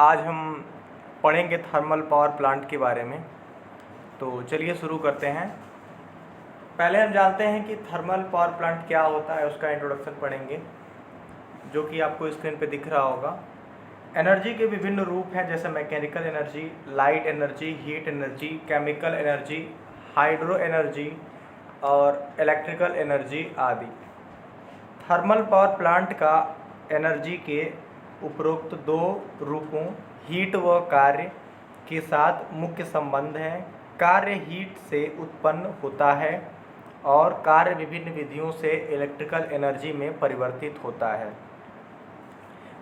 आज हम पढ़ेंगे थर्मल पावर प्लांट के बारे में। तो चलिए शुरू करते हैं। पहले हम जानते हैं कि थर्मल पावर प्लांट क्या होता है, उसका इंट्रोडक्शन पढ़ेंगे, जो कि आपको स्क्रीन पे दिख रहा होगा। एनर्जी के विभिन्न रूप हैं, जैसे mechanical energy, light energy, heat energy, chemical energy, hydro energy और इलेक्ट्रिकल एनर्जी आदि। थर्मल पावर प्लांट का एनर्जी के उपरोक्त दो रूपों हीट व कार्य के साथ मुख्य संबंध है। कार्य हीट से उत्पन्न होता है और कार्य विभिन्न विधियों से इलेक्ट्रिकल एनर्जी में परिवर्तित होता है।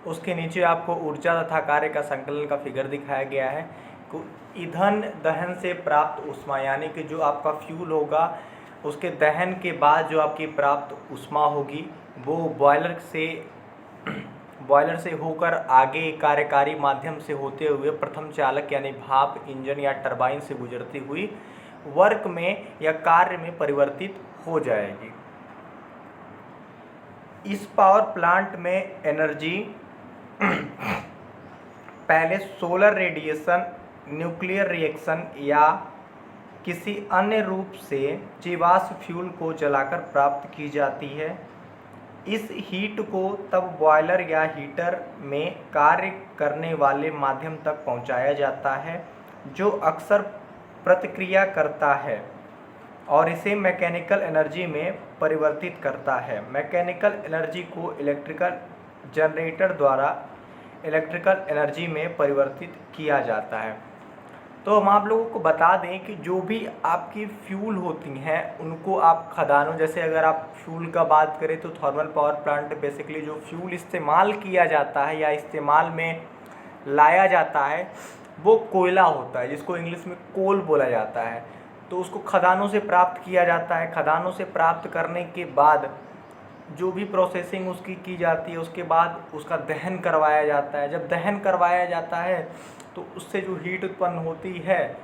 उसके नीचे आपको ऊर्जा तथा कार्य का संकलन का फिगर दिखाया गया है। ईंधन दहन से प्राप्त ऊष्मा, यानी कि जो आपका फ्यूल होगा उसके दहन के बाद जो आपकी प्राप्त ऊष्मा होगी वो बॉयलर से होकर आगे कार्यकारी माध्यम से होते हुए प्रथम चालक यानी भाप इंजन या टरबाइन से गुजरती हुई वर्क में या कार्य में परिवर्तित हो जाएगी। इस पावर प्लांट में एनर्जी पहले सोलर रेडिएशन, न्यूक्लियर रिएक्शन या किसी अन्य रूप से जीवाश्म फ्यूल को जलाकर प्राप्त की जाती है। इस हीट को तब बॉयलर या हीटर में कार्य करने वाले माध्यम तक पहुंचाया जाता है, जो अक्सर प्रतिक्रिया करता है और इसे मैकेनिकल एनर्जी में परिवर्तित करता है। मैकेनिकल एनर्जी को इलेक्ट्रिकल जनरेटर द्वारा इलेक्ट्रिकल एनर्जी में परिवर्तित किया जाता है। तो हम आप लोगों को बता दें कि जो भी आपकी फ्यूल होती हैं उनको आप खदानों, जैसे अगर आप फ्यूल का बात करें तो थर्मल पावर प्लांट बेसिकली जो फ्यूल इस्तेमाल किया जाता है या इस्तेमाल में लाया जाता है वो कोयला होता है, जिसको इंग्लिश में कोल बोला जाता है। तो उसको खदानों से प्राप्त किया जाता है। खदानों से प्राप्त करने के बाद जो भी प्रोसेसिंग उसकी की जाती है उसके बाद उसका दहन करवाया जाता है। जब दहन करवाया जाता है तो उससे जो हीट उत्पन्न होती है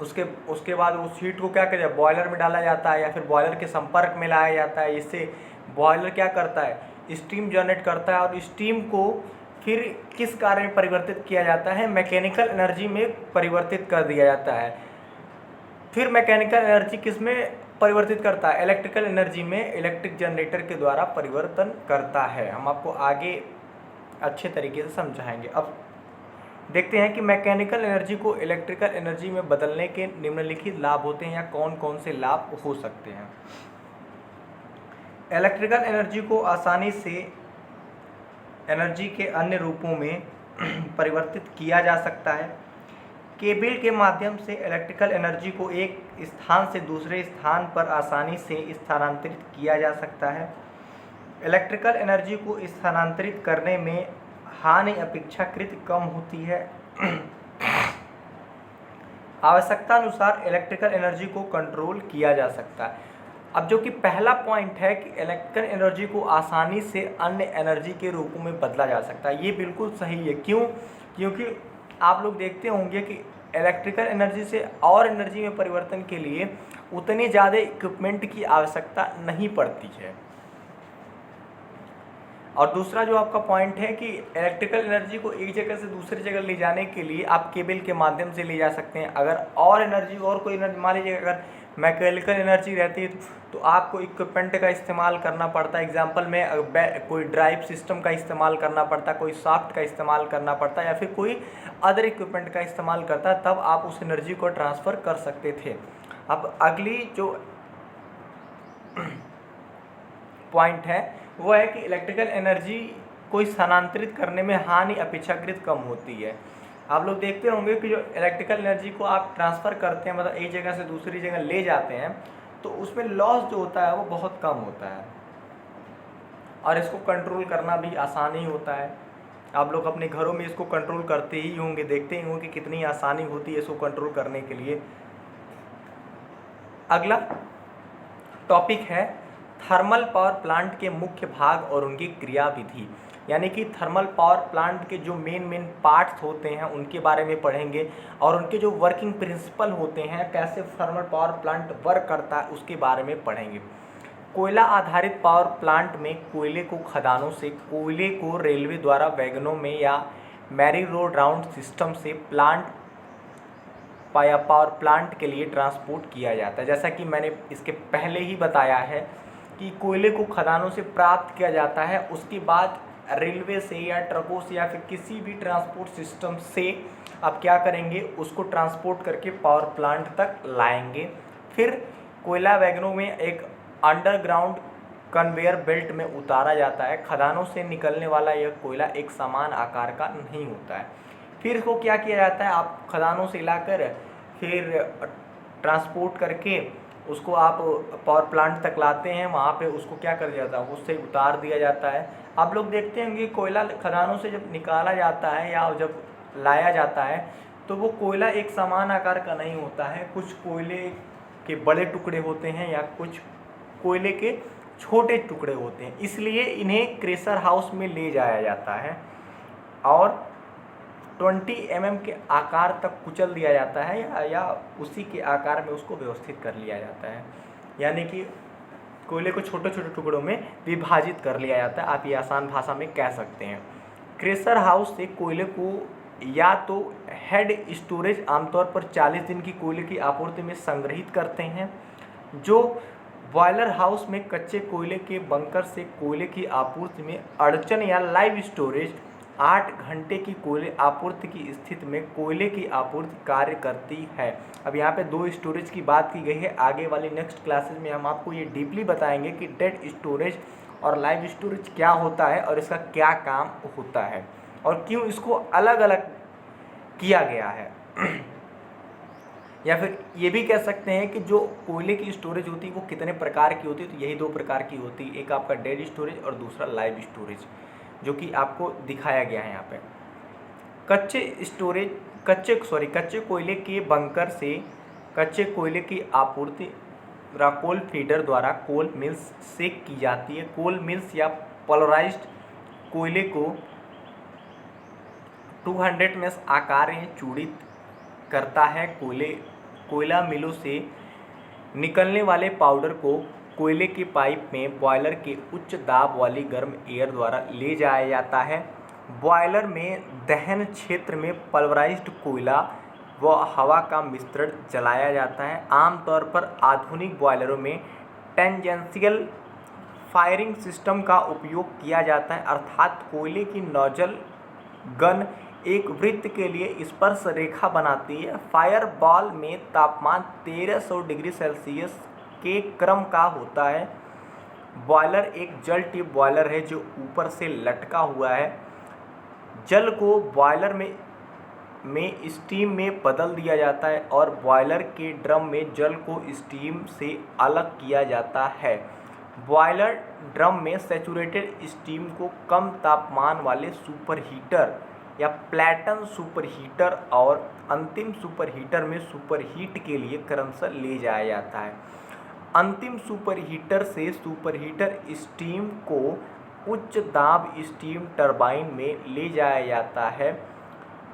उसके बाद उस हीट को क्या किया, बॉयलर में डाला जाता है या फिर बॉयलर के संपर्क में लाया जाता है। इससे बॉयलर क्या करता है, स्टीम जनरेट करता है और स्टीम को फिर किस कार्य में परिवर्तित किया जाता है, मैकेनिकल एनर्जी में परिवर्तित कर दिया जाता है। फिर मैकेनिकल एनर्जी किस में परिवर्तित करता है, इलेक्ट्रिकल एनर्जी में इलेक्ट्रिक जनरेटर के द्वारा परिवर्तन करता है। हम आपको आगे अच्छे तरीके से समझाएंगे। अब देखते हैं कि मैकेनिकल एनर्जी को इलेक्ट्रिकल एनर्जी में बदलने के निम्नलिखित लाभ होते हैं या कौन कौन से लाभ हो सकते हैं। इलेक्ट्रिकल एनर्जी को आसानी से एनर्जी के अन्य रूपों में परिवर्तित किया जा सकता है। केबल के माध्यम से इलेक्ट्रिकल एनर्जी को एक स्थान से दूसरे स्थान पर आसानी से स्थानांतरित किया जा सकता है। इलेक्ट्रिकल एनर्जी को स्थानांतरित करने में हानि अपेक्षाकृत कम होती है। आवश्यकता अनुसार इलेक्ट्रिकल एनर्जी को कंट्रोल किया जा सकता है। अब जो कि पहला पॉइंट है कि इलेक्ट्रिकल एनर्जी को आसानी से अन्य एनर्जी के रूपों में बदला जा सकता है, ये बिल्कुल सही है। क्यों? क्योंकि आप लोग देखते होंगे कि इलेक्ट्रिकल एनर्जी से और एनर्जी में परिवर्तन के लिए उतनी ज़्यादा इक्विपमेंट की आवश्यकता नहीं पड़ती है। और दूसरा जो आपका पॉइंट है कि इलेक्ट्रिकल एनर्जी को एक जगह से दूसरी जगह ले जाने के लिए आप केबल के माध्यम से ले जा सकते हैं। अगर और एनर्जी और कोई एनर्जी, मान लीजिए अगर मैकेनिकल एनर्जी रहती है तो आपको इक्विपमेंट का इस्तेमाल करना पड़ता है। एग्जांपल में कोई ड्राइव सिस्टम का इस्तेमाल करना पड़ता है, कोई सॉफ्ट का इस्तेमाल करना पड़ता है या फिर कोई अदर इक्विपमेंट का इस्तेमाल करता है, तब आप उस एनर्जी को ट्रांसफ़र कर सकते थे। अब अगली जो पॉइंट है वो है कि इलेक्ट्रिकल एनर्जी को स्थानांतरित करने में हानि अपेक्षाकृत कम होती है। आप लोग देखते होंगे कि जो इलेक्ट्रिकल एनर्जी को आप ट्रांसफ़र करते हैं, मतलब एक जगह से दूसरी जगह ले जाते हैं, तो उसमें लॉस जो होता है वो बहुत कम होता है और इसको कंट्रोल करना भी आसान ही होता है। आप लोग अपने घरों में इसको कंट्रोल करते ही होंगे, देखते ही होंगे कि कितनी आसानी होती है इसको कंट्रोल करने के लिए। अगला टॉपिक है थर्मल पावर प्लांट के मुख्य भाग और उनकी क्रियाविधि, यानी कि थर्मल पावर प्लांट के जो मेन पार्ट्स होते हैं उनके बारे में पढ़ेंगे और उनके जो वर्किंग प्रिंसिपल होते हैं, कैसे थर्मल पावर प्लांट वर्क करता है उसके बारे में पढ़ेंगे। कोयला आधारित पावर प्लांट में कोयले को खदानों से कोयले को रेलवे द्वारा वैगनों में या मैरी रोड राउंड सिस्टम से प्लांट या पावर प्लांट के लिए ट्रांसपोर्ट किया जाता है। जैसा कि मैंने इसके पहले ही बताया है कि कोयले को खदानों से प्राप्त किया जाता है, उसके बाद रेलवे से या ट्रकों से या फिर किसी भी ट्रांसपोर्ट सिस्टम से आप क्या करेंगे, उसको ट्रांसपोर्ट करके पावर प्लांट तक लाएंगे। फिर कोयला वैगनों में एक अंडरग्राउंड कन्वेयर बेल्ट में उतारा जाता है। खदानों से निकलने वाला यह कोयला एक समान आकार का नहीं होता है। फिर इसको क्या किया जाता है, आप खदानों से लाकर फिर ट्रांसपोर्ट करके उसको आप पावर प्लांट तक लाते हैं। वहाँ पे उसको क्या कर दिया जाता है, उससे उतार दिया जाता है। आप लोग देखते हैं कि कोयला खदानों से जब निकाला जाता है या जब लाया जाता है तो वो कोयला एक समान आकार का नहीं होता है। कुछ कोयले के बड़े टुकड़े होते हैं या कुछ कोयले के छोटे टुकड़े होते हैं, इसलिए इन्हें क्रेशर हाउस में ले जाया जाता है और 20 mm के आकार तक कुचल दिया जाता है या उसी के आकार में उसको व्यवस्थित कर लिया जाता है। यानी कि कोयले को छोटे छोटे टुकड़ों में विभाजित कर लिया जाता है, आप ये आसान भाषा में कह सकते हैं। क्रेशर हाउस से कोयले को या तो हेड स्टोरेज आमतौर पर 40 दिन की कोयले की आपूर्ति में संग्रहित करते हैं, जो बॉयलर हाउस में कच्चे कोयले के बंकर से कोयले की आपूर्ति में अड़चन, या लाइव स्टोरेज 8 घंटे की कोयले आपूर्ति की स्थिति में कोयले की आपूर्ति कार्य करती है। अब यहाँ पे 2 स्टोरेज की बात की गई है। आगे वाली नेक्स्ट क्लासेस में हम आपको ये डीपली बताएंगे कि डेड स्टोरेज और लाइव स्टोरेज क्या होता है और इसका क्या काम होता है और क्यों इसको अलग अलग किया गया है। या फिर ये भी कह सकते हैं कि जो कोयले की स्टोरेज होती है वो कितने प्रकार की होती है, तो यही 2 प्रकार की होती है, एक आपका डेड स्टोरेज और दूसरा लाइव स्टोरेज, जो कि आपको दिखाया गया है यहाँ पे। कच्चे कोयले के बंकर से कच्चे कोयले की आपूर्ति कोल फीडर द्वारा कोल मिल्स से की जाती है। कोल मिल्स या पोलराइज्ड कोयले को 200 में आकार में चूड़ित करता है। कोयला मिलों से निकलने वाले पाउडर को कोयले के पाइप में बॉयलर के उच्च दाब वाली गर्म एयर द्वारा ले जाया जाता है। बॉयलर में दहन क्षेत्र में पल्वराइज्ड कोयला व हवा का मिश्रण जलाया जाता है। आमतौर पर आधुनिक बॉयलरों में टेंजेंशियल फायरिंग सिस्टम का उपयोग किया जाता है, अर्थात कोयले की नोजल गन एक वृत्त के लिए स्पर्श रेखा बनाती है। फायर बॉल में तापमान 1300 डिग्री सेल्सियस के क्रम का होता है। बॉयलर एक जल ट्यूब बॉयलर है जो ऊपर से लटका हुआ है। जल को बॉयलर में स्टीम में बदल दिया जाता है और बॉयलर के ड्रम में जल को स्टीम से अलग किया जाता है। बॉयलर ड्रम में सैचुरेटेड स्टीम को कम तापमान वाले सुपरहीटर या प्लेटन सुपरहीटर और अंतिम सुपरहीटर में सुपरहीट के लिए क्रमशः ले जाया जाता है। अंतिम सुपरहीटर से सुपरहीटर स्टीम को उच्च दाब स्टीम टरबाइन में ले जाया जाता है।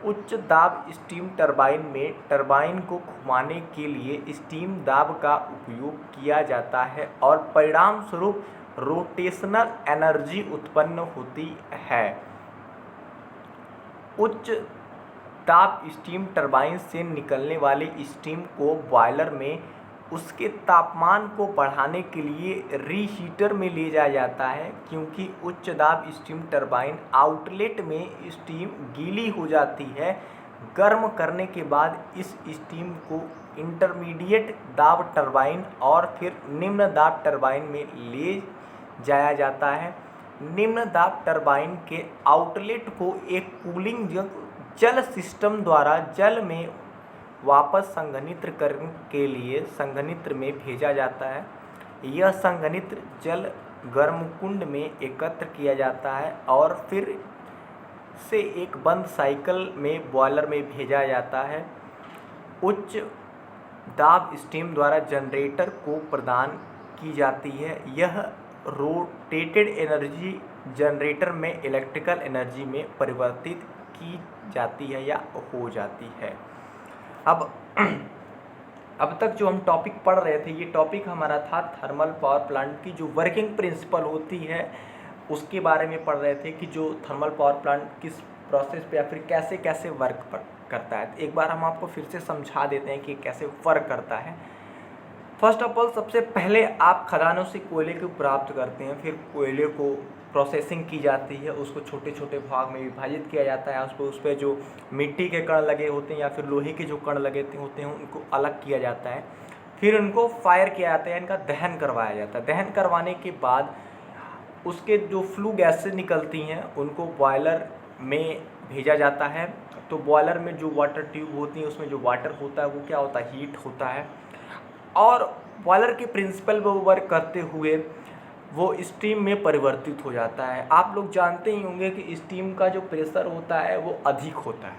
उच्च दाब स्टीम टरबाइन में टरबाइन को घुमाने के लिए स्टीम दाब का उपयोग किया जाता है और परिणाम स्वरूप रोटेशनल एनर्जी उत्पन्न होती है। उच्च दाब स्टीम टरबाइन से निकलने वाले स्टीम को बॉयलर में उसके तापमान को बढ़ाने के लिए रीहीटर में ले जाया जाता है, क्योंकि उच्च दाब स्टीम टरबाइन आउटलेट में स्टीम गीली हो जाती है। गर्म करने के बाद इस स्टीम को इंटरमीडिएट दाब टरबाइन और फिर निम्न दाब टरबाइन में ले जाया जाता है। निम्न दाब टरबाइन के आउटलेट को एक कूलिंग जल सिस्टम द्वारा जल में वापस संघनित्र करने के लिए संघनित्र में भेजा जाता है। यह संघनित्र जल गर्म कुंड में एकत्र किया जाता है और फिर से एक बंद साइकिल में बॉयलर में भेजा जाता है। उच्च दाब स्टीम द्वारा जनरेटर को प्रदान की जाती है। यह रोटेटेड एनर्जी जनरेटर में इलेक्ट्रिकल एनर्जी में परिवर्तित की जाती है या हो जाती है। अब तक जो हम टॉपिक पढ़ रहे थे, ये टॉपिक हमारा था थर्मल पावर प्लांट की जो वर्किंग प्रिंसिपल होती है उसके बारे में पढ़ रहे थे कि जो थर्मल पावर प्लांट किस प्रोसेस पे या फिर कैसे कैसे वर्क करता है। एक बार हम आपको फिर से समझा देते हैं कि कैसे वर्क करता है। फर्स्ट ऑफ ऑल, सबसे पहले आप खदानों से कोयले को प्राप्त करते हैं, फिर कोयले को प्रोसेसिंग की जाती है, उसको छोटे छोटे भाग में विभाजित किया जाता है, उस पर जो मिट्टी के कण लगे होते हैं या फिर लोहे के जो कण लगे होते हैं उनको अलग किया जाता है, फिर उनको फायर किया जाता है, इनका दहन करवाया जाता है। दहन करवाने के बाद उसके जो फ्लू गैसें निकलती हैं उनको बॉयलर में भेजा जाता है। तो बॉयलर में जो वाटर ट्यूब होती है उसमें जो वाटर होता है वो क्या होता है, हीट होता है, और बॉयलर के प्रिंसिपल पर वर्क करते हुए वो स्टीम में परिवर्तित हो जाता है। आप लोग जानते ही होंगे कि स्टीम का जो प्रेशर होता है वो अधिक होता है।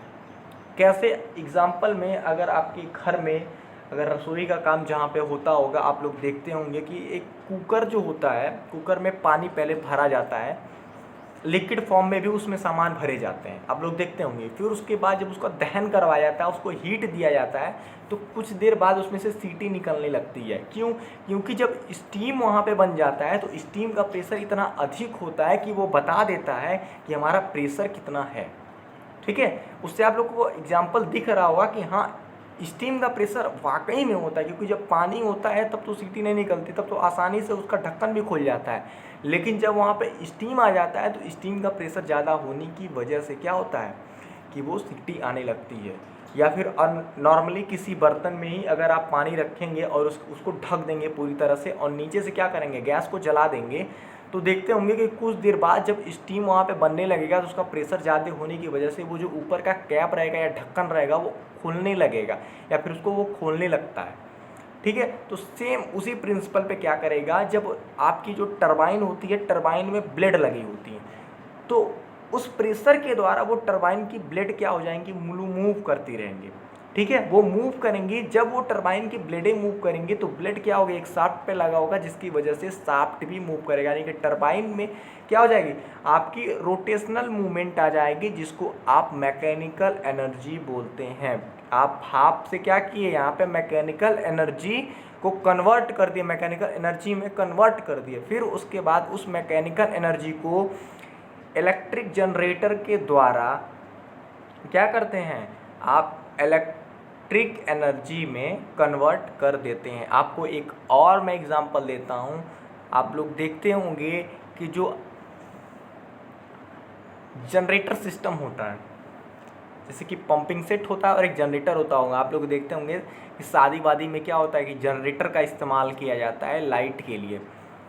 कैसे? एग्जाम्पल में, अगर आपके घर में अगर रसोई का काम जहाँ पे होता होगा, आप लोग देखते होंगे कि एक कुकर जो होता है, कुकर में पानी पहले भरा जाता है, लिक्विड फॉर्म में भी उसमें सामान भरे जाते हैं, आप लोग देखते होंगे। फिर उसके बाद जब उसका दहन करवाया जाता है, उसको हीट दिया जाता है, तो कुछ देर बाद उसमें से सीटी निकलने लगती है। क्यों? क्योंकि जब स्टीम वहाँ पे बन जाता है तो स्टीम का प्रेशर इतना अधिक होता है कि वो बता देता है कि हमारा प्रेशर कितना है। ठीक है, उससे आप लोग को एग्जाम्पल दिख रहा होगा कि हाँ, स्टीम का प्रेशर वाकई में होता है, क्योंकि जब पानी होता है तब तो सीटी नहीं निकलती, तब तो आसानी से उसका ढक्कन भी खुल जाता है। लेकिन जब वहाँ पे स्टीम आ जाता है तो स्टीम का प्रेशर ज़्यादा होने की वजह से क्या होता है कि वो सीटी आने लगती है। या फिर नॉर्मली किसी बर्तन में ही अगर आप पानी रखेंगे और उसको ढक देंगे पूरी तरह से और नीचे से क्या करेंगे, गैस को जला देंगे, तो देखते होंगे कि कुछ देर बाद जब स्टीम वहाँ पे बनने लगेगा तो उसका प्रेशर ज़्यादा होने की वजह से वो जो ऊपर का कैप रहेगा या ढक्कन रहेगा वो खुलने लगेगा या फिर उसको वो खोलने लगता है। ठीक है, तो सेम उसी प्रिंसिपल पे क्या करेगा, जब आपकी जो टरबाइन होती है, टरबाइन में ब्लेड लगी होती है, तो उस प्रेशर के द्वारा वो टरबाइन की ब्लेड क्या हो जाएंगी, मूव करती रहेंगी। ठीक है, वो मूव करेंगी। जब वो टरबाइन की ब्लेडें मूव करेंगी तो ब्लेड क्या होगा, एक शाफ्ट पे लगा होगा, जिसकी वजह से शाफ्ट भी मूव करेगा, यानी कि टरबाइन में क्या हो जाएगी, आपकी रोटेशनल मूवमेंट आ जाएगी, जिसको आप मैकेनिकल एनर्जी बोलते हैं। आप हाफ से क्या किए, यहाँ पे मैकेनिकल एनर्जी को कन्वर्ट कर दिए, मैकेनिकल एनर्जी में कन्वर्ट कर दिए। फिर उसके बाद उस मैकेनिकल एनर्जी को इलेक्ट्रिक जनरेटर के द्वारा क्या करते हैं, आप इलेक्ट्रिक एनर्जी में कन्वर्ट कर देते हैं। आपको एक और मैं एग्जांपल देता हूं। आप लोग देखते होंगे कि जो जनरेटर सिस्टम होता है, जैसे कि पंपिंग सेट होता है और एक जनरेटर होता होगा, आप लोग देखते होंगे कि शादी वादी में क्या होता है कि जनरेटर का इस्तेमाल किया जाता है लाइट के लिए।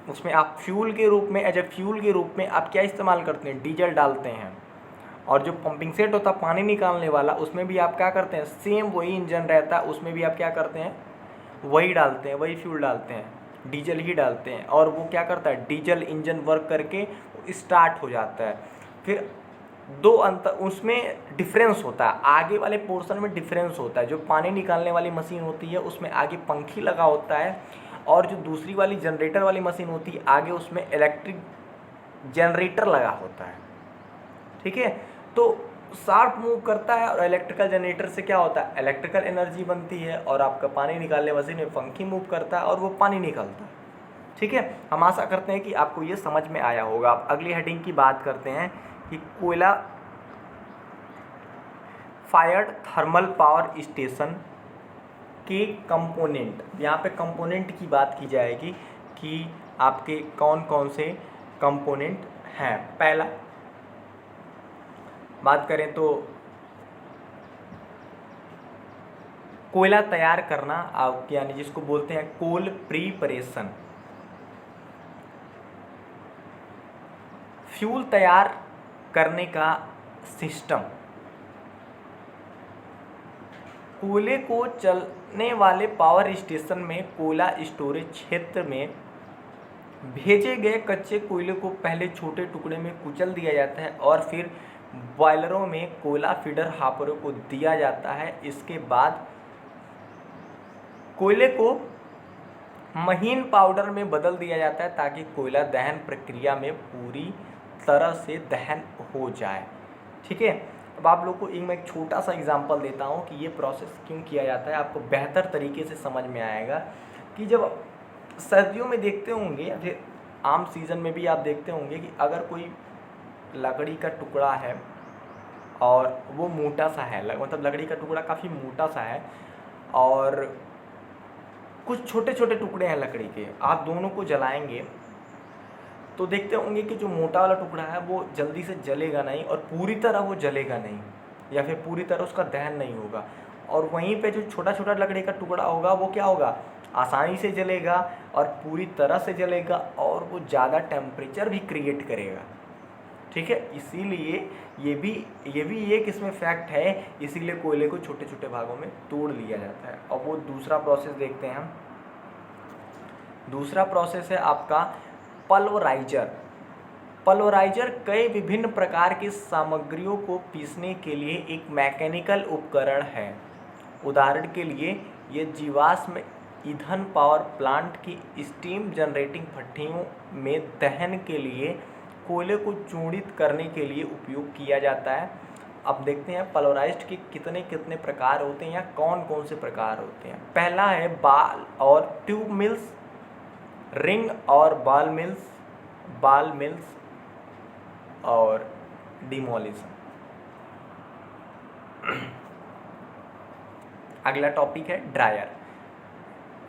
उसमें आप फ्यूल के रूप में, एज ए फ्यूल के रूप में आप क्या इस्तेमाल करते हैं, डीजल डालते हैं। और जो पंपिंग सेट होता है पानी निकालने वाला, उसमें भी आप क्या करते हैं, सेम वही इंजन रहता है, उसमें भी आप क्या करते हैं, वही डालते हैं, वही फ्यूल डालते हैं, डीजल ही डालते हैं। और वो क्या करता है, डीजल इंजन वर्क करके स्टार्ट हो जाता है। फिर दो अंतर उसमें डिफरेंस होता है, आगे वाले पोर्शन में डिफरेंस होता है। जो पानी निकालने वाली मशीन होती है उसमें आगे पंखी लगा होता है, और जो दूसरी वाली जनरेटर वाली मशीन होती है आगे उसमें इलेक्ट्रिक जनरेटर लगा होता है। ठीक है, तो शाफ्ट मूव करता है और इलेक्ट्रिकल जनरेटर से क्या होता है, इलेक्ट्रिकल एनर्जी बनती है, और आपका पानी निकालने मशीन में पंखी मूव करता है और वो पानी निकलता है। ठीक है, हम आशा करते हैं कि आपको ये समझ में आया होगा। अब अगली हेडिंग की बात करते हैं कि कोयला फायर्ड थर्मल पावर स्टेशन के कंपोनेंट। यहाँ पे कंपोनेंट की बात की जाएगी कि आपके कौन कौन से कंपोनेंट हैं। पहला बात करें तो कोयला तैयार करना, यानी जिसको बोलते हैं कोल प्रिपरेशन। फ्यूल तैयार करने का सिस्टम। कोयले को चलने वाले पावर स्टेशन में कोयला स्टोरेज क्षेत्र में भेजे गए कच्चे कोयले को पहले छोटे टुकड़े में कुचल दिया जाता है और फिर बॉयलरों में कोयला फीडर हापरों को दिया जाता है। इसके बाद कोयले को महीन पाउडर में बदल दिया जाता है ताकि कोयला दहन प्रक्रिया में पूरी तरह से दहन हो जाए। ठीक है, अब आप लोग को मैं एक छोटा सा एग्जांपल देता हूँ कि ये प्रोसेस क्यों किया जाता है, आपको बेहतर तरीके से समझ में आएगा। कि जब सर्दियों में देखते होंगे या फिर आम सीज़न में भी आप देखते होंगे कि अगर कोई लकड़ी का टुकड़ा है और वो मोटा सा है, मतलब लकड़ी का टुकड़ा काफ़ी मोटा सा है और कुछ छोटे छोटे टुकड़े हैं लकड़ी के। आप दोनों को जलाएंगे तो देखते होंगे कि जो मोटा वाला टुकड़ा है वो जल्दी से जलेगा नहीं और पूरी तरह वो जलेगा नहीं, या फिर पूरी तरह उसका दहन नहीं होगा। और वहीं पे जो छोटा छोटा लकड़ी का टुकड़ा होगा वो क्या होगा, आसानी से जलेगा और पूरी तरह से जलेगा और वो ज़्यादा टेम्परेचर भी क्रिएट करेगा। ठीक है, इसीलिए ये भी एक इसमें फैक्ट है, इसीलिए कोयले को छोटे छोटे भागों में तोड़ लिया जाता है। और वो दूसरा प्रोसेस देखते हैं हम। दूसरा प्रोसेस है आपका पल्वराइजर। पल्वराइजर कई विभिन्न प्रकार की सामग्रियों को पीसने के लिए एक मैकेनिकल उपकरण है। उदाहरण के लिए ये जीवाश्म ईंधन पावर प्लांट की स्टीम जनरेटिंग भट्टियों में दहन के लिए कोयले को चूर्णित करने के लिए उपयोग किया जाता है। अब देखते हैं पल्वराइज्ड के कितने कितने प्रकार होते हैं या कौन कौन से प्रकार होते हैं। पहला है बाल और ट्यूब मिल्स, रिंग और बाल मिल्स और डिमोलिशन। अगला टॉपिक है ड्रायर।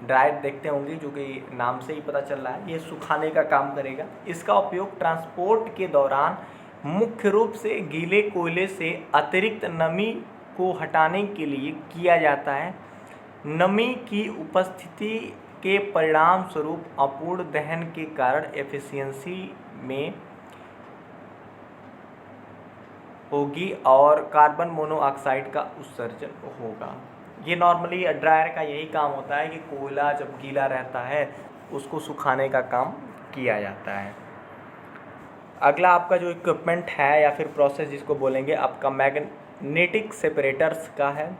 ड्रायर देखते होंगे, जो कि नाम से ही पता चल रहा है, ये सुखाने का काम करेगा। इसका उपयोग ट्रांसपोर्ट के दौरान मुख्य रूप से गीले कोयले से अतिरिक्त नमी को हटाने के लिए किया जाता है। नमी की उपस्थिति के परिणाम स्वरूप अपूर्ण दहन के कारण एफिशिएंसी में होगी और कार्बन मोनोऑक्साइड का उत्सर्जन होगा। ये नॉर्मली ड्रायर का यही काम होता है कि कोयला जब गीला रहता है उसको सुखाने का काम किया जाता है। अगला आपका जो इक्विपमेंट है या फिर प्रोसेस जिसको बोलेंगे आपका मैग्नेटिक सेपरेटर्स का है।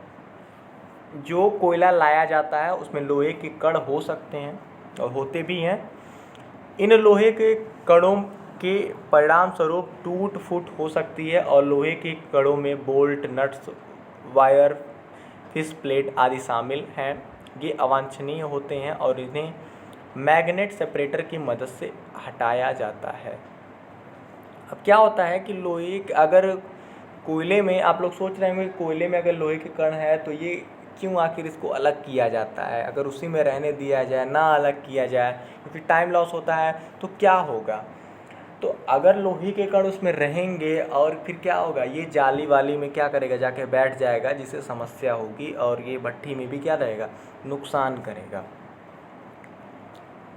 जो कोयला लाया जाता है उसमें लोहे के कण हो सकते हैं और होते भी हैं। इन लोहे के कणों के परिणाम स्वरूप टूट फूट हो सकती है और लोहे के कणों में bolt, nuts, wire, fish plate आदि शामिल हैं। ये अवांछनीय होते हैं और इन्हें मैग्नेट सेपरेटर की मदद से हटाया जाता है। अब क्या होता है कि लोहे अगर कोयले में, आप लोग सोच रहे होंगे कोयले में अगर लोहे के कण है तो ये क्यों आखिर इसको अलग किया जाता है, अगर उसी में रहने दिया जाए, ना अलग किया जाए, क्योंकि टाइम लॉस होता है तो क्या होगा। तो अगर लोहे के कण उसमें रहेंगे और फिर क्या होगा, ये जाली वाली में क्या करेगा, जाके बैठ जाएगा, जिससे समस्या होगी और ये भट्टी में भी क्या रहेगा, नुकसान करेगा।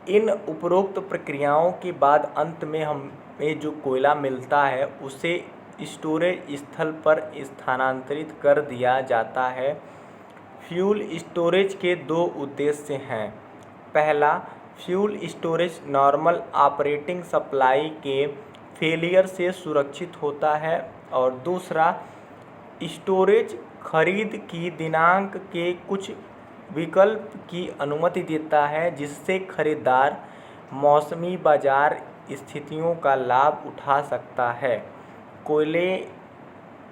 इन उपरोक्त प्रक्रियाओं के बाद अंत में हमें जो कोयला मिलता है उसे स्टोरेज स्थल पर स्थानांतरित कर दिया जाता है। फ्यूल स्टोरेज के दो उद्देश्य हैं। पहला, fuel storage normal operating supply के फेलियर से सुरक्षित होता है और दूसरा, स्टोरेज खरीद की दिनांक के कुछ विकल्प की अनुमति देता है जिससे खरीदार मौसमी बाजार स्थितियों का लाभ उठा सकता है। कोयले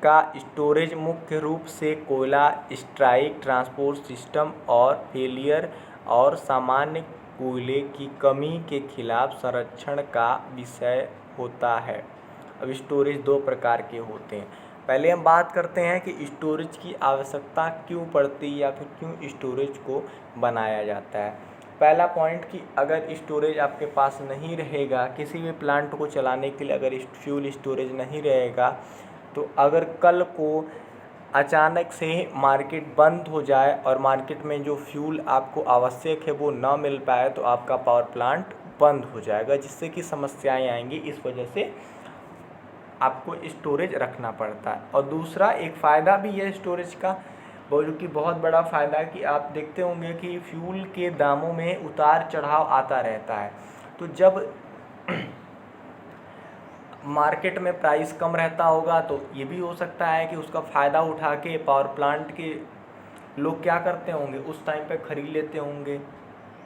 का स्टोरेज मुख्य रूप से कोयला स्ट्राइक, ट्रांसपोर्ट सिस्टम और फेलियर और सामान्य कोयले की कमी के खिलाफ संरक्षण का विषय होता है। अब स्टोरेज दो प्रकार के होते हैं। पहले हम बात करते हैं कि स्टोरेज की आवश्यकता क्यों पड़ती है या फिर क्यों स्टोरेज को बनाया जाता है। पहला पॉइंट कि अगर स्टोरेज आपके पास नहीं रहेगा, किसी भी प्लांट को चलाने के लिए अगर फ्यूल स्टोरेज नहीं रहेगा, तो अगर कल को अचानक से मार्केट बंद हो जाए और मार्केट में जो फ्यूल आपको आवश्यक है वो ना मिल पाए तो आपका पावर प्लांट बंद हो जाएगा, जिससे कि समस्याएं आएंगी। इस वजह से आपको स्टोरेज रखना पड़ता है। और दूसरा एक फ़ायदा भी है स्टोरेज का, वो जो कि बहुत बड़ा फ़ायदा है कि आप देखते होंगे कि फ्यूल के दामों में उतार चढ़ाव आता रहता है। तो जब मार्केट में प्राइस कम रहता होगा तो ये भी हो सकता है कि उसका फ़ायदा उठा के पावर प्लांट के लोग क्या करते होंगे, उस टाइम पे ख़रीद लेते होंगे,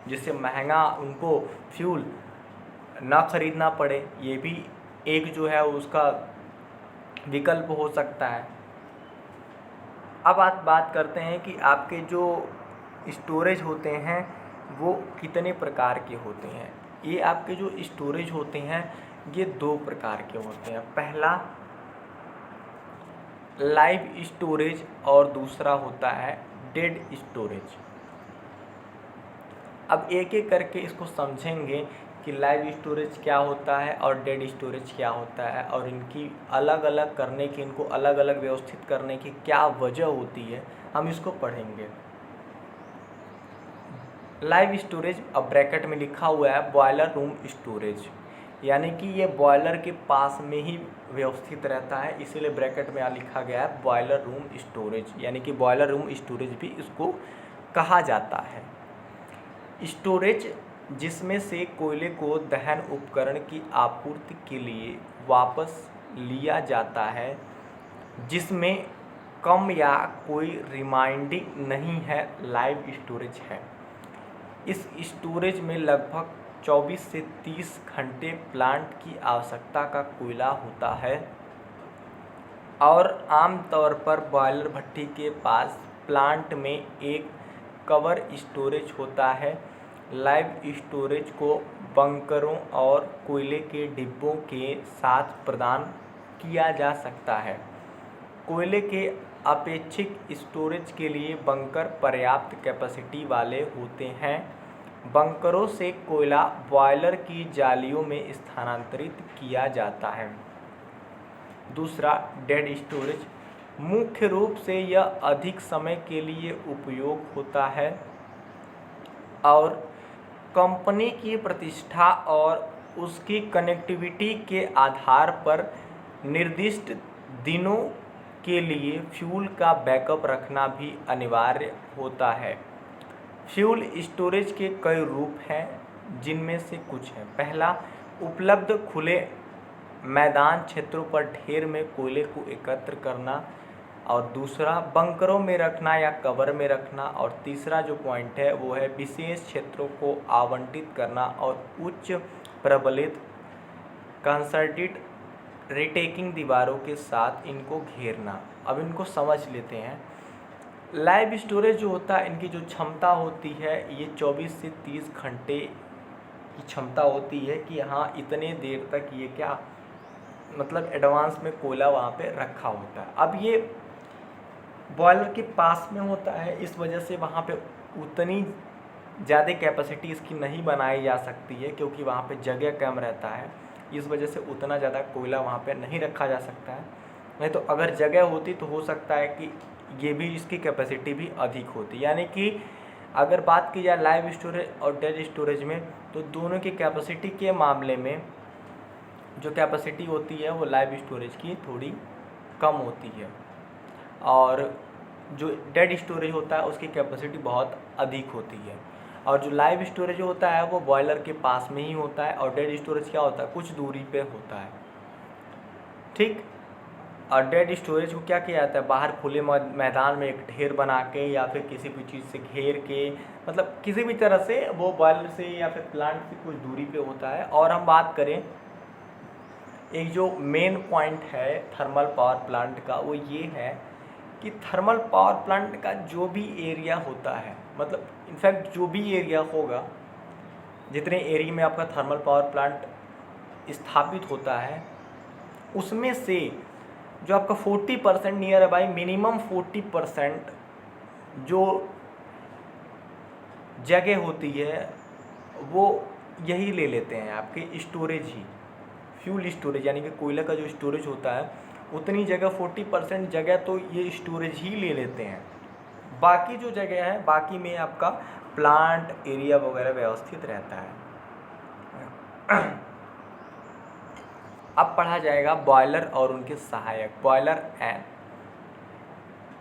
जिससे महंगा उनको फ्यूल ना ख़रीदना पड़े। ये भी एक जो है उसका विकल्प हो सकता है। अब आप बात करते हैं कि आपके जो स्टोरेज होते हैं वो कितने प्रकार के होते हैं। ये आपके जो स्टोरेज होते हैं ये दो प्रकार के होते हैं। पहला, लाइव स्टोरेज और दूसरा होता है डेड स्टोरेज। अब एक एक करके इसको समझेंगे कि लाइव स्टोरेज क्या होता है और डेड स्टोरेज क्या होता है, और इनकी अलग अलग करने की, इनको अलग अलग व्यवस्थित करने की क्या वजह होती है, हम इसको पढ़ेंगे। लाइव स्टोरेज अब ब्रैकेट में लिखा हुआ है बॉयलर रूम स्टोरेज, यानी कि ये बॉयलर के पास में ही व्यवस्थित रहता है, इसीलिए ब्रैकेट में यहाँ लिखा गया है बॉयलर रूम स्टोरेज, यानी कि बॉयलर रूम स्टोरेज भी इसको कहा जाता है। स्टोरेज जिसमें से कोयले को दहन उपकरण की आपूर्ति के लिए वापस लिया जाता है, जिसमें कम या कोई रिमाइंडिंग नहीं है, लाइव स्टोरेज है। इस स्टोरेज में लगभग 24 से 30 घंटे प्लांट की आवश्यकता का कोयला होता है, और आमतौर पर बॉयलर भट्टी के पास प्लांट में एक कवर स्टोरेज होता है। लाइव स्टोरेज को बंकरों और कोयले के डिब्बों के साथ प्रदान किया जा सकता है। कोयले के अपेक्षित स्टोरेज के लिए बंकर पर्याप्त कैपेसिटी वाले होते हैं। बंकरों से कोयला बॉयलर की जालियों में स्थानांतरित किया जाता है। दूसरा डेड स्टोरेज, मुख्य रूप से यह अधिक समय के लिए उपयोग होता है और कंपनी की प्रतिष्ठा और उसकी कनेक्टिविटी के आधार पर निर्दिष्ट दिनों के लिए फ्यूल का बैकअप रखना भी अनिवार्य होता है। फ्यूल स्टोरेज के कई रूप हैं, जिनमें से कुछ हैं। पहला, उपलब्ध खुले मैदान क्षेत्रों पर ढेर में कोयले को एकत्र करना, और दूसरा बंकरों में रखना या कवर में रखना, और तीसरा जो पॉइंट है वो है विशेष क्षेत्रों को आवंटित करना और उच्च प्रबलित कंसर्टेड रिटेकिंग दीवारों के साथ इनको घेरना। अब इनको समझ लेते हैं। लाइव स्टोरेज जो होता है, इनकी जो क्षमता होती है ये 24 से 30 घंटे की क्षमता होती है कि हाँ इतने देर तक ये क्या मतलब एडवांस में कोयला वहाँ पे रखा होता है। अब ये बॉयलर के पास में होता है, इस वजह से वहाँ पे उतनी ज़्यादा कैपेसिटी इसकी नहीं बनाई जा सकती है, क्योंकि वहाँ पे जगह कम रहता है। इस वजह से उतना ज़्यादा कोयला वहाँ पे नहीं रखा जा सकता है। नहीं तो अगर जगह होती तो हो सकता है कि ये भी, इसकी कैपेसिटी भी अधिक होती। यानी कि अगर बात की जाए लाइव स्टोरेज और डेड स्टोरेज में, तो दोनों की कैपेसिटी के मामले में जो कैपेसिटी होती है वो लाइव स्टोरेज की थोड़ी कम होती है, और जो डेड स्टोरेज होता है उसकी कैपेसिटी बहुत अधिक होती है। और जो लाइव स्टोरेज होता है वो बॉयलर के पास में ही होता है, और डेड स्टोरेज क्या होता है, कुछ दूरी पे होता है। ठीक। और डेड स्टोरेज को क्या किया जाता है, बाहर खुले मैदान में एक ढेर बना के या फिर किसी भी चीज़ से घेर के, मतलब किसी भी तरह से वो बॉयलर से या फिर प्लांट से कुछ दूरी पे होता है। और हम बात करें एक जो मेन पॉइंट है थर्मल पावर प्लांट का, वो ये है कि थर्मल पावर प्लांट का जो भी एरिया होता है, मतलब इनफैक्ट जो भी एरिया होगा, जितने एरिया में आपका थर्मल पावर प्लांट स्थापित होता है, उसमें से जो आपका 40% नियर बाई मिनिमम 40% जो जगह होती है वो यही ले लेते हैं आपके स्टोरेज ही, फ्यूल स्टोरेज, यानी कि कोयला का जो स्टोरेज होता है उतनी जगह 40% जगह तो ये स्टोरेज ही ले लेते हैं। बाकी जो जगह है, बाकी में आपका प्लांट एरिया वगैरह व्यवस्थित रहता है। अब पढ़ा जाएगा बॉयलर और उनके सहायक। बॉयलर एंड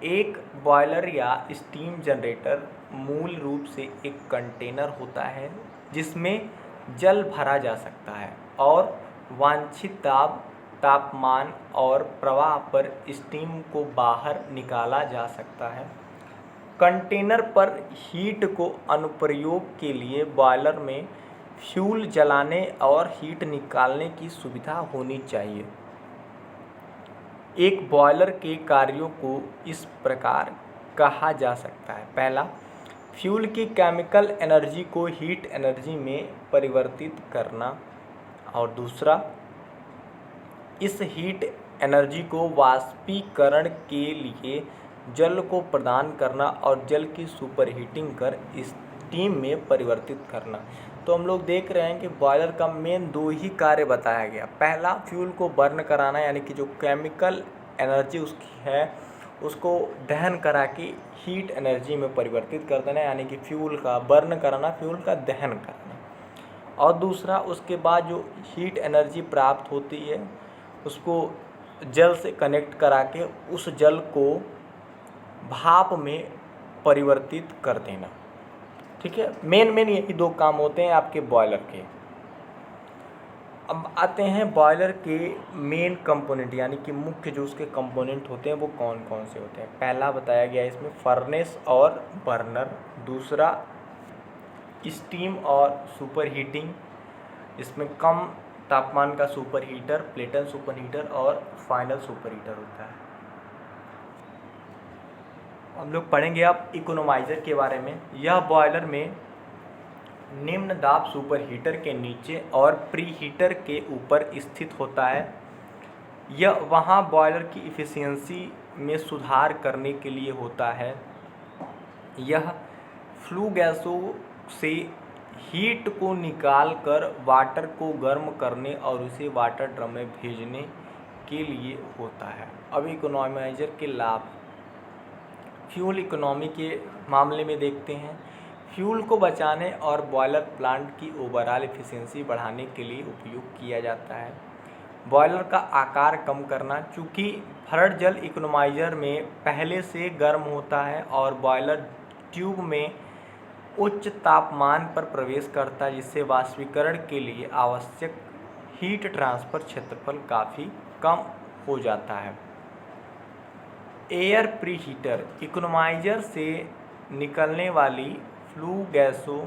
एक बॉयलर या स्टीम जनरेटर मूल रूप से एक कंटेनर होता है जिसमें जल भरा जा सकता है और वांछित तापमान और प्रवाह पर स्टीम को बाहर निकाला जा सकता है। कंटेनर पर हीट को अनुप्रयोग के लिए बॉयलर में फ्यूल जलाने और हीट निकालने की सुविधा होनी चाहिए। एक बॉयलर के कार्यों को इस प्रकार कहा जा सकता है। पहला, फ्यूल की केमिकल एनर्जी को हीट एनर्जी में परिवर्तित करना, और दूसरा, इस हीट एनर्जी को वाष्पीकरण के लिए जल को प्रदान करना और जल की सुपरहीटिंग कर स्टीम में परिवर्तित करना। तो हम लोग देख रहे हैं कि बॉयलर का मेन दो ही कार्य बताया गया। पहला, फ्यूल को बर्न कराना, यानी कि जो केमिकल एनर्जी उसकी है उसको दहन करा के हीट एनर्जी में परिवर्तित कर देना, यानी कि फ्यूल का बर्न कराना, फ्यूल का दहन करना। और दूसरा, उसके बाद जो हीट एनर्जी प्राप्त होती है उसको जल से कनेक्ट करा के उस जल को भाप में परिवर्तित कर देना। ठीक है, मेन यही दो काम होते हैं आपके बॉयलर के। अब आते हैं बॉयलर के मेन कंपोनेंट, यानी कि मुख्य जो उसके कंपोनेंट होते हैं वो कौन कौन से होते हैं। पहला बताया गया इसमें फर्नेस और बर्नर, दूसरा स्टीम और सुपर हीटिंग, इसमें कम तापमान का सुपर हीटर, प्लेटन सुपर हीटर और फाइनल सुपर हीटर होता है। हम लोग पढ़ेंगे अब इकोनोमाइज़र के बारे में। यह बॉयलर में निम्न दाब सुपर हीटर के नीचे और प्री हीटर के ऊपर स्थित होता है। यह वहाँ बॉयलर की इफ़िशियंसी में सुधार करने के लिए होता है। यह फ्लू गैसों से हीट को निकालकर वाटर को गर्म करने और उसे वाटर ड्रम में भेजने के लिए होता है। अब इकोनोमाइज़र के लाभ फ्यूल इकोनॉमी के मामले में देखते हैं। फ्यूल को बचाने और बॉयलर प्लांट की ओवरऑल एफिशिएंसी बढ़ाने के लिए उपयोग किया जाता है। बॉयलर का आकार कम करना, चूँकि फ्लड जल इकोनोमाइज़र में पहले से गर्म होता है और बॉयलर ट्यूब में उच्च तापमान पर प्रवेश करता है, जिससे वाष्पीकरण के लिए आवश्यक हीट ट्रांसफ़र क्षेत्रफल काफ़ी कम हो जाता है। एयर प्रीहीटर इकोनोमाइज़र से निकलने वाली फ्लू गैसों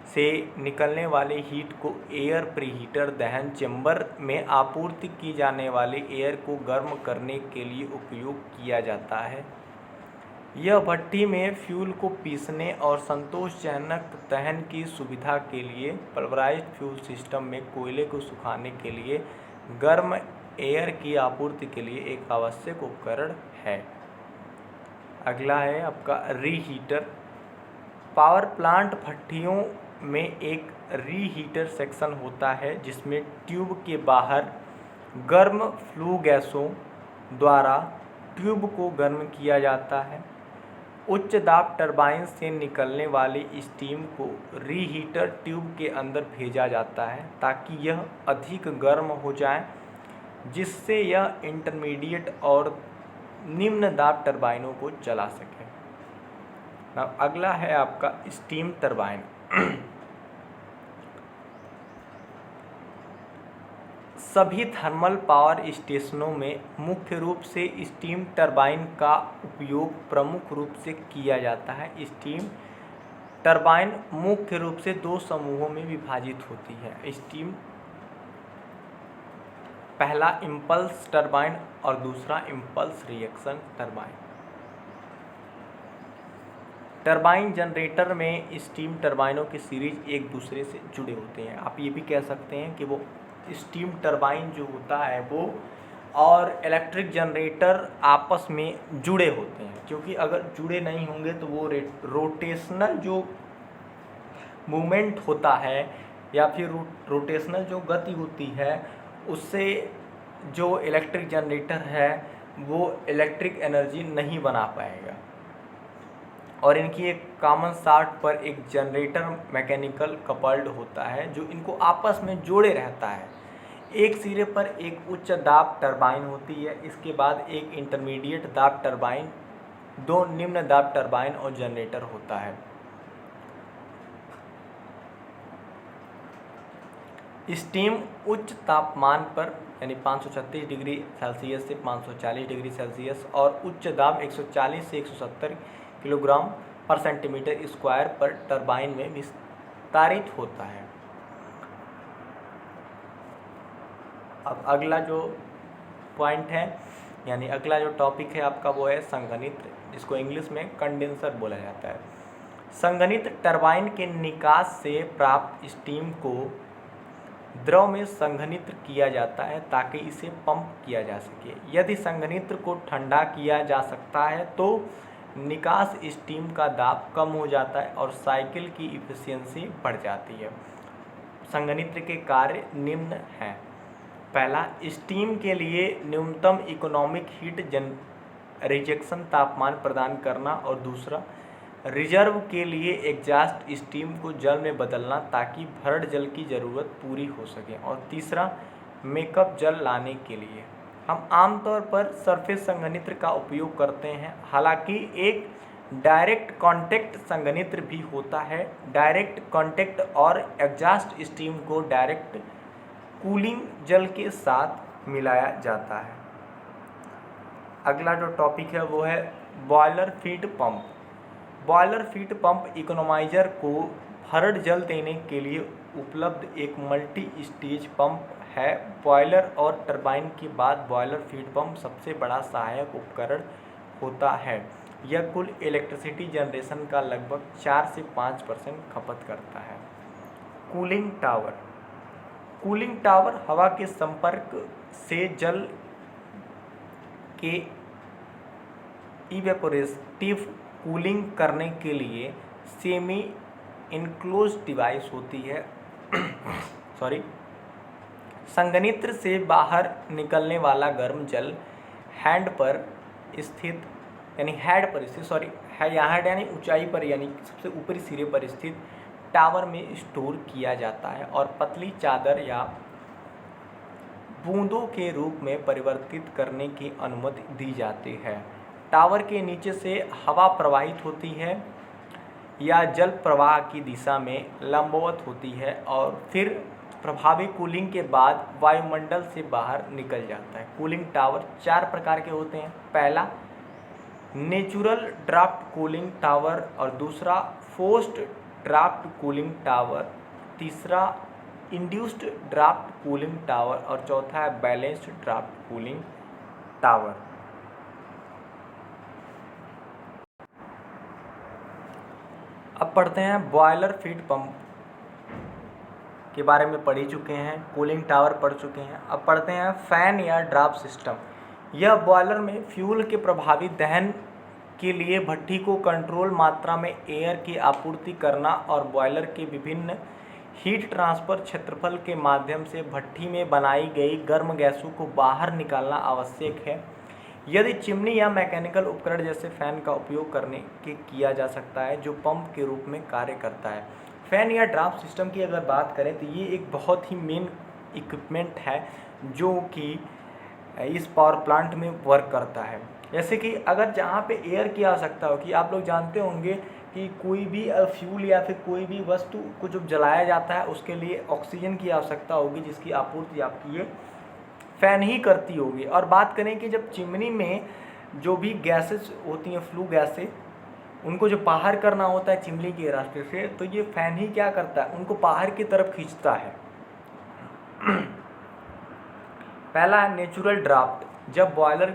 से निकलने वाले हीट को एयर प्रीहीटर दहन चेंबर में आपूर्ति की जाने वाले एयर को गर्म करने के लिए उपयोग किया जाता है। यह भट्टी में फ्यूल को पीसने और संतोषजनक दहन की सुविधा के लिए पल्वराइज्ड फ्यूल सिस्टम में कोयले को सुखाने के लिए गर्म एयर की आपूर्ति के लिए एक आवश्यक उपकरण है। अगला है आपका रीहीटर। पावर प्लांट भट्टियों में एक रीहीटर सेक्शन होता है जिसमें ट्यूब के बाहर गर्म फ्लू गैसों द्वारा ट्यूब को गर्म किया जाता है। उच्च दाब टरबाइन से निकलने वाली स्टीम को रीहीटर ट्यूब के अंदर भेजा जाता है ताकि यह अधिक गर्म हो जाए, जिससे यह इंटरमीडिएट और निम्न दाब टरबाइनों को चला सके। अब अगला है आपका स्टीम टरबाइन। सभी थर्मल पावर स्टेशनों में मुख्य रूप से स्टीम टरबाइन का उपयोग प्रमुख रूप से किया जाता है। स्टीम टरबाइन मुख्य रूप से दो समूहों में विभाजित होती है। स्टीम पहला इम्पल्स टरबाइन और दूसरा impulse reaction turbine. Turbine generator में स्टीम टरबाइनों की सीरीज एक दूसरे से जुड़े होते हैं। आप ये भी कह सकते हैं कि वो स्टीम टरबाइन जो होता है वो और इलेक्ट्रिक जनरेटर आपस में जुड़े होते हैं, क्योंकि अगर जुड़े नहीं होंगे तो वो रोटेशनल जो मूवमेंट होता है या फिर रोटेशनल जो गति होती है उससे जो इलेक्ट्रिक जनरेटर है वो इलेक्ट्रिक एनर्जी नहीं बना पाएगा। और इनकी एक कॉमन शाफ्ट पर एक जनरेटर मैकेनिकल कपल्ड होता है जो इनको आपस में जोड़े रहता है। एक सिरे पर एक उच्च दाब टरबाइन होती है, इसके बाद एक इंटरमीडिएट दाब टरबाइन, दो निम्न दाब टरबाइन और जनरेटर होता है। स्टीम उच्च तापमान पर यानी 536 डिग्री सेल्सियस से 540 डिग्री सेल्सियस और उच्च दाब 140 से 170 किलोग्राम पर सेंटीमीटर स्क्वायर पर टरबाइन में विस्तारित होता है। अब अगला जो पॉइंट है यानी अगला जो टॉपिक है आपका वो है संघनित्र, जिसको इंग्लिश में कंडेंसर बोला जाता है। संघनित्र टरबाइन के निकास से प्राप्त स्टीम को द्रव में संघनित्र किया जाता है ताकि इसे पंप किया जा सके। यदि संघनित्र को ठंडा किया जा सकता है तो निकास स्टीम का दाब कम हो जाता है और साइकिल की इफिशियंसी बढ़ जाती है। संघनित्र के कार्य निम्न हैं। पहला, स्टीम के लिए न्यूनतम इकोनॉमिक हीट रिजेक्शन तापमान प्रदान करना, और दूसरा, रिजर्व के लिए एग्जॉस्ट स्टीम को जल में बदलना ताकि भरड़ जल की ज़रूरत पूरी हो सके, और तीसरा, मेकअप जल लाने के लिए हम आमतौर पर सरफेस संघनित्र का उपयोग करते हैं। हालांकि एक डायरेक्ट कॉन्टैक्ट संघनित्र भी होता है। डायरेक्ट कॉन्टैक्ट और एग्जॉस्ट स्टीम को डायरेक्ट कूलिंग जल के साथ मिलाया जाता है। अगला जो टॉपिक है वो है boiler feed pump. Boiler feed pump economiser को भरड़ जल देने के लिए उपलब्ध एक मल्टी स्टेज पंप है। बॉयलर और टरबाइन के बाद बॉयलर फीड पंप सबसे बड़ा सहायक उपकरण होता है। यह कुल इलेक्ट्रिसिटी जनरेशन का लगभग 4 से 5% खपत करता है। Cooling tower. कूलिंग टावर हवा के संपर्क से जल के इवेपोरेटिव कूलिंग करने के लिए सेमी इनक्लोज्ड डिवाइस होती है। संघनित्र से बाहर निकलने वाला गर्म जल हैंड पर स्थित यानी ऊंचाई पर, यानी सबसे ऊपरी सिरे पर स्थित टावर में स्टोर किया जाता है और पतली चादर या बूंदों के रूप में परिवर्तित करने की अनुमति दी जाती है। टावर के नीचे से हवा प्रवाहित होती है या जल प्रवाह की दिशा में लंबवत होती है और फिर प्रभावी कूलिंग के बाद वायुमंडल से बाहर निकल जाता है। कूलिंग टावर 4 प्रकार के होते हैं। पहला, नेचुरल ड्राफ्ट कूलिंग टावर, और दूसरा फोर्स्ड ड्राफ्ट कूलिंग टावर, तीसरा इंड्यूस्ड ड्राफ्ट कूलिंग टावर, और चौथा है बैलेंस्ड ड्राफ्ट कूलिंग टावर। अब पढ़ते हैं बॉयलर फीड पंप के बारे में पढ़ ही चुके हैं, कूलिंग टावर पढ़ चुके हैं। अब पढ़ते हैं फैन या ड्राफ्ट सिस्टम। यह बॉयलर में फ्यूल के प्रभावी दहन के लिए भट्ठी को कंट्रोल मात्रा में एयर की आपूर्ति करना और बॉयलर के विभिन्न हीट ट्रांसफर क्षेत्रफल के माध्यम से भट्ठी में बनाई गई गर्म गैसों को बाहर निकालना आवश्यक है। यदि चिमनी या मैकेनिकल उपकरण जैसे फैन का उपयोग करने के किया जा सकता है जो पंप के रूप में कार्य करता है। फैन या ड्राफ्ट सिस्टम की अगर बात करें तो ये एक बहुत ही मेन इक्विपमेंट है जो कि इस पावर प्लांट में वर्क करता है। जैसे कि अगर जहाँ पे एयर की आवश्यकता हो, कि आप लोग जानते होंगे कि कोई भी फ्यूल या फिर कोई भी वस्तु को जब जलाया जाता है उसके लिए ऑक्सीजन की आवश्यकता होगी, जिसकी आपूर्ति आपकी ये फैन ही करती होगी। और बात करें कि जब चिमनी में जो भी गैसेस होती हैं, फ्लू गैसें, उनको जो बाहर करना होता है चिमनी के रास्ते से, तो ये फैन ही क्या करता है, उनको बाहर की तरफ खींचता है। पहला है नेचुरल ड्राफ्ट। जब बॉयलर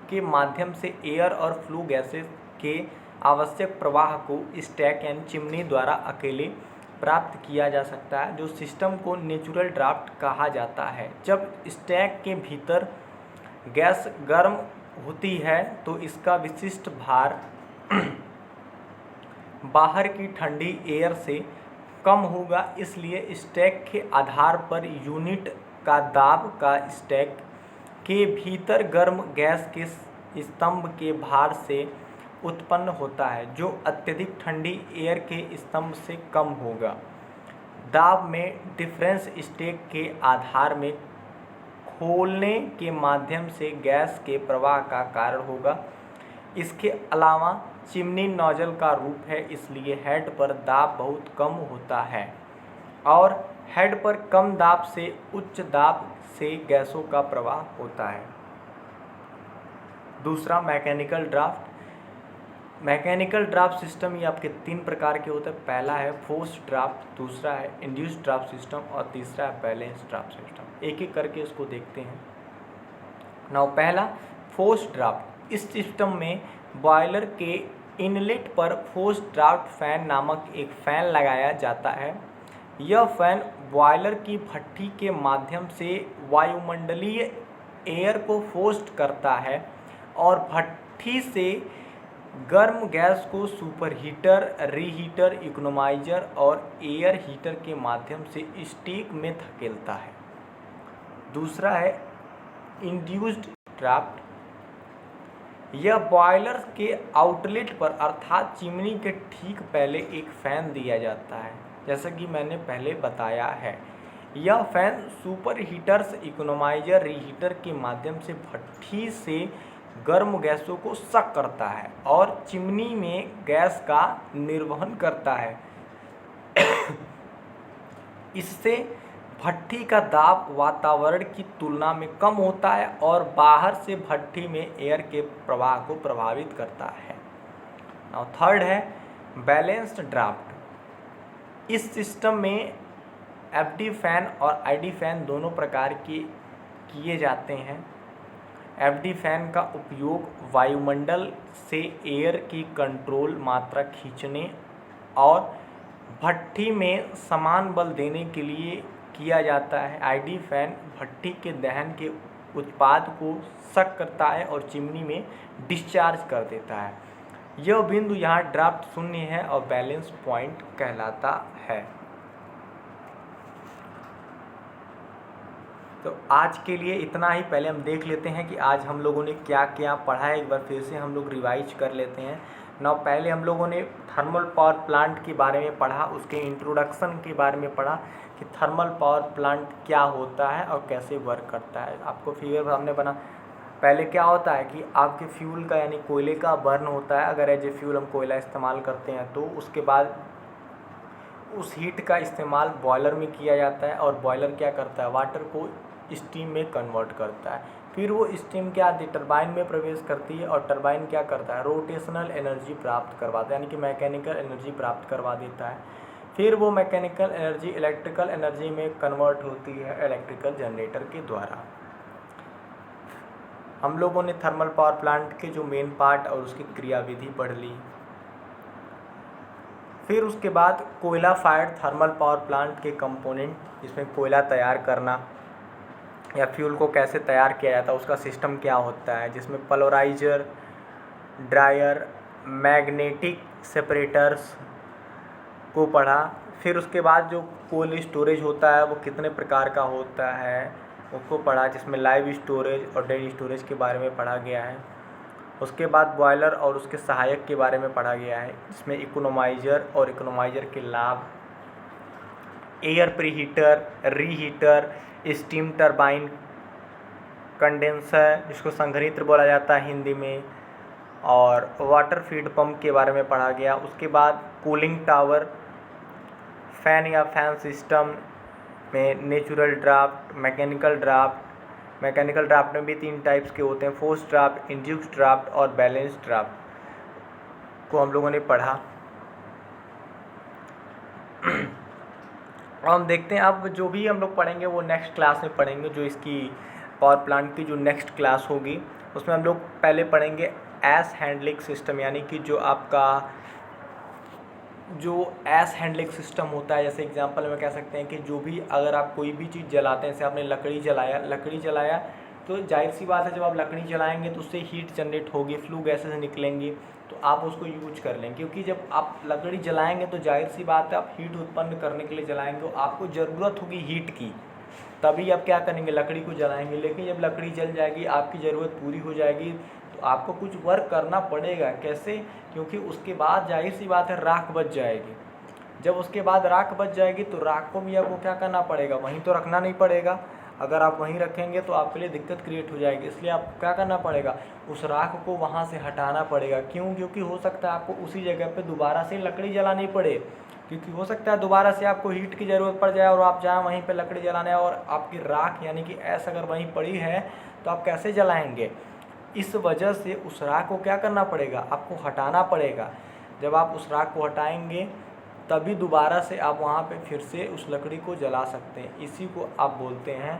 के माध्यम से एयर और फ्लू गैसेस के आवश्यक प्रवाह को स्टैक यानी चिमनी द्वारा अकेले प्राप्त किया जा सकता है, जो सिस्टम को नेचुरल ड्राफ्ट कहा जाता है। जब स्टैक के भीतर गैस गर्म होती है तो इसका विशिष्ट भार बाहर की ठंडी एयर से कम होगा, इसलिए स्टैक के आधार पर यूनिट का दाब का स्टैक के भीतर गर्म गैस के स्तंभ के भार से उत्पन्न होता है, जो अत्यधिक ठंडी एयर के स्तंभ से कम होगा। दाब में डिफरेंस स्टैक के आधार में खोलने के माध्यम से गैस के प्रवाह का कारण होगा। इसके अलावा चिमनी नोजल का रूप है, इसलिए हेड पर दाब बहुत कम होता है और हेड पर कम दाब से उच्च दाब से गैसों का प्रवाह होता है। दूसरा, mechanical draft. Mechanical draft system ये आपके 3 प्रकार के होते हैं। पहला है फोर्स ड्राफ्ट, दूसरा है इंड्यूस्ड ड्राफ्ट सिस्टम और तीसरा है बैलेंस ड्राफ्ट सिस्टम। एक एक करके इसको देखते हैं। नाउ पहला फोर्स ड्राफ्ट। इस सिस्टम में बॉयलर के इनलेट पर फोर्स ड्राफ्ट फैन नामक एक फ़ैन लगाया जाता है। यह फ़ैन बॉयलर की भट्ठी के माध्यम से वायुमंडलीय एयर को फोर्स्ड करता है और भट्ठी से गर्म गैस को सुपर हीटर, रीहीटर, इकोनोमाइजर और एयर हीटर के माध्यम से स्टेक में धकेलता है। दूसरा है इंड्यूस्ड ड्राफ्ट। यह बॉयलर के आउटलेट पर अर्थात चिमनी के ठीक पहले एक फैन दिया जाता है, जैसा कि मैंने पहले बताया है। यह fan super heaters, economiser, reheater के माध्यम से भट्ठी से गर्म गैसों को सक करता है और चिमनी में गैस का निर्वहन करता है। इससे भट्ठी का दाब वातावरण की तुलना में कम होता है और बाहर से भट्ठी में एयर के प्रवाह को प्रभावित करता है। नाउ थर्ड है बैलेंस्ड ड्राफ्ट। इस सिस्टम में एफडी फैन और आईडी फैन दोनों प्रकार के किए जाते हैं। एफडी फैन का उपयोग वायुमंडल से एयर की कंट्रोल मात्रा खींचने और भट्ठी में समान बल देने के लिए किया जाता है। आईडी फैन भट्ठी के दहन के उत्पाद को सक करता है और चिमनी में डिस्चार्ज कर देता है। यह बिंदु यहाँ ड्राफ्ट शून्य है और बैलेंस पॉइंट कहलाता है। तो आज के लिए इतना ही। पहले हम देख लेते हैं कि आज हम लोगों ने क्या क्या पढ़ा है। एक बार फिर से हम लोग रिवाइज कर लेते हैं। पहले हम लोगों ने थर्मल पावर प्लांट के बारे में पढ़ा, उसके इंट्रोडक्शन के बारे में पढ़ा कि थर्मल पावर प्लांट क्या होता है और कैसे वर्क करता है। आपको फिगर हमने बना। पहले क्या होता है कि आपके फ्यूल का यानी कोयले का बर्न होता है। अगर एज ए फ्यूल हम कोयला इस्तेमाल करते हैं तो उसके बाद उस हीट का इस्तेमाल बॉयलर में किया जाता है और बॉयलर क्या करता है, वाटर को स्टीम में कन्वर्ट करता है। फिर वो स्टीम क्या आती है, टरबाइन में प्रवेश करती है और टरबाइन क्या करता है, रोटेशनल एनर्जी प्राप्त करवाता है, यानी कि मैकेनिकल एनर्जी प्राप्त करवा देता है। फिर वो मैकेनिकल एनर्जी इलेक्ट्रिकल एनर्जी में कन्वर्ट होती है इलेक्ट्रिकल जनरेटर के द्वारा। हम लोगों ने थर्मल पावर प्लांट के जो मेन पार्ट और उसकी क्रियाविधि पढ़ ली। फिर उसके बाद कोयला फायर्ड थर्मल पावर प्लांट के कंपोनेंट, जिसमें कोयला तैयार करना या फ्यूल को कैसे तैयार किया जाता है, उसका सिस्टम क्या होता है, जिसमें पल्वराइजर, ड्रायर, मैग्नेटिक सेपरेटर्स को पढ़ा। फिर उसके बाद जो कोल्ड स्टोरेज होता है वो कितने प्रकार का होता है उसको पढ़ा, जिसमें लाइव स्टोरेज और डेड स्टोरेज के बारे में पढ़ा गया है। उसके बाद बॉयलर और उसके सहायक के बारे में पढ़ा गया है, जिसमें इकोनोमाइजर और इकोनोमाइजर के लाभ, air preheater, reheater, steam turbine, condenser जिसको संघनित्र बोला जाता है हिंदी में, और वाटर फीड पंप के बारे में पढ़ा गया। उसके बाद कूलिंग टावर, फैन या फैन सिस्टम में natural draft, mechanical draft. Mechanical draft में भी 3 टाइप्स के होते हैं, फोर्स ड्राफ्ट, इंड्यूस्ड ड्राफ्ट और बैलेंस ड्राफ्ट को हम लोगों ने पढ़ा। हम देखते हैं अब जो भी हम लोग पढ़ेंगे वो नेक्स्ट क्लास में पढ़ेंगे। जो इसकी पावर प्लांट की जो नेक्स्ट क्लास होगी उसमें हम लोग पहले पढ़ेंगे एस हैंडलिंग सिस्टम, यानी कि जो आपका जो एस हैंडलिंग सिस्टम होता है। जैसे एग्जांपल में कह सकते हैं कि जो भी अगर आप कोई भी चीज़ जलाते हैं, जैसे आपने लकड़ी जलाया तो जाहिर सी बात है जब आप लकड़ी जलाएंगे तो उससे हीट जनरेट होगी, फ्लू गैसेस निकलेंगी, तो आप उसको यूज कर लेंगे। क्योंकि जब आप लकड़ी जलाएंगे तो जाहिर सी बात है आप हीट उत्पन्न करने के लिए जलाएंगे, तो आपको ज़रूरत होगी हीट की, तभी आप क्या करेंगे, लकड़ी को जलाएंगे। लेकिन जब लकड़ी जल जाएगी, आपकी ज़रूरत पूरी हो जाएगी, तो आपको कुछ वर्क करना पड़ेगा। कैसे? क्योंकि उसके बाद जाहिर सी बात है राख बच जाएगी। जब उसके बाद राख बच जाएगी तो राख को भी आपको क्या करना पड़ेगा, वहीं तो रखना नहीं पड़ेगा। अगर आप वहीं रखेंगे तो आपके लिए दिक्कत क्रिएट हो जाएगी। इसलिए आपको क्या करना पड़ेगा, उस राख को वहाँ से हटाना पड़ेगा। क्यों? क्योंकि हो सकता है आपको उसी जगह पे दोबारा से लकड़ी जलानी पड़े, क्योंकि हो सकता है दोबारा से आपको हीट की ज़रूरत पड़ जाए और आप जाएँ वहीं पे लकड़ी जलाने, और आपकी राख यानी कि ऐसा अगर वहीं पड़ी है तो आप कैसे जलाएँगे। इस वजह से उस राख को क्या करना पड़ेगा, आपको हटाना पड़ेगा। जब आप उस राख को हटाएंगे तभी दोबारा से आप वहाँ पे फिर से उस लकड़ी को जला सकते हैं। इसी को आप बोलते हैं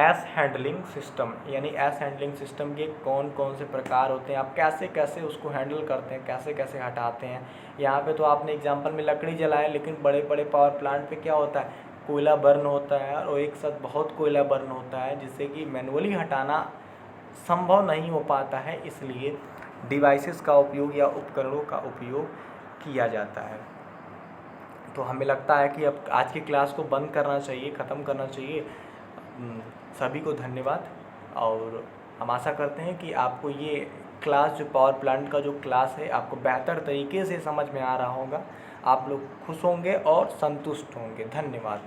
एस हैंडलिंग सिस्टम। यानी एस हैंडलिंग सिस्टम के कौन कौन से प्रकार होते हैं, आप कैसे कैसे उसको हैंडल करते हैं, कैसे कैसे हटाते हैं। यहाँ पे तो आपने एग्जांपल में लकड़ी जलाया, लेकिन बड़े बड़े पावर प्लांट पे क्या होता है, कोयला बर्न होता है और एक साथ बहुत कोयला बर्न होता है, जिससे कि मैनुअली हटाना संभव नहीं हो पाता है, इसलिए डिवाइसेस का उपयोग या उपकरणों का उपयोग किया जाता है। तो हमें लगता है कि अब आज की क्लास को बंद करना चाहिए, ख़त्म करना चाहिए। सभी को धन्यवाद, और हम आशा करते हैं कि आपको ये क्लास, जो पावर प्लांट का जो क्लास है, आपको बेहतर तरीके से समझ में आ रहा होगा। आप लोग खुश होंगे और संतुष्ट होंगे। धन्यवाद।